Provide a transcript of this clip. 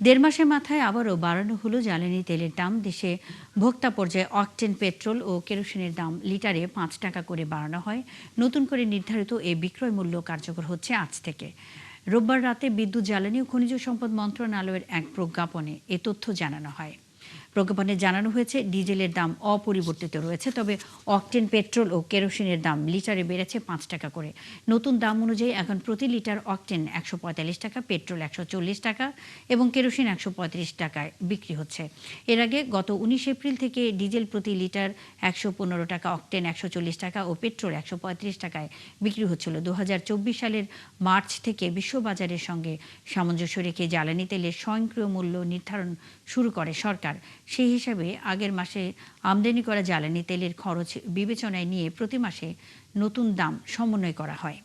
দেড় মাসের মাথায় আবারও বাড়ানো হলো জ্বালানি তেলের দাম। দেশে ভোক্তা পর্যায়ে অকটেন পেট্রোল ও কেরোসিনের দাম লিটারে ৫ টাকা করে বাড়ানো হয়। নতুন করে নির্ধারিত এ বিক্রয় মূল্য কার্যকর হচ্ছে আজ থেকে। রোববার রাতে বিদ্যুৎ, জ্বালানি ও খনিজ সম্পদ মন্ত্রণালয়ের এক প্রজ্ঞাপনে এ তথ্য জানানো হয়। প্রজ্ঞাপনে জানানো হয়েছে, ডিজেলের দাম অপরিবর্তিত রয়েছে, তবে অকটেন পেট্রোল ও কেরোসিনের দাম লিটারে বেড়েছে ৫ টাকা করে। নতুন দাম অনুযায়ী এখন প্রতি লিটার অকটেন ১৪৫ টাকা, পেট্রোল ১৪০ টাকা এবং কেরোসিন ১৩৫ টাকায় বিক্রি হচ্ছে। এর আগে গত ১৯ এপ্রিল থেকে ডিজেল প্রতি লিটার ১১৫ টাকা, অকটেন ১৪০ টাকা ও পেট্রোল ১৩৫ টাকায় বিক্রি হচ্ছিল। ২০২৪ সালের মার্চ থেকে বিশ্ববাজারের সঙ্গে সামঞ্জস্য রেখে জ্বালানি তেলের স্বয়ংক্রিয় মূল্য নির্ধারণ শুরু করে সরকার। সেই হিসাবে আগের মাসে আমদানি করা জ্বালানি তেলের খরচ বিবেচনায় নিয়ে প্রতি মাসে নতুন দাম সমন্বয় করা হয়।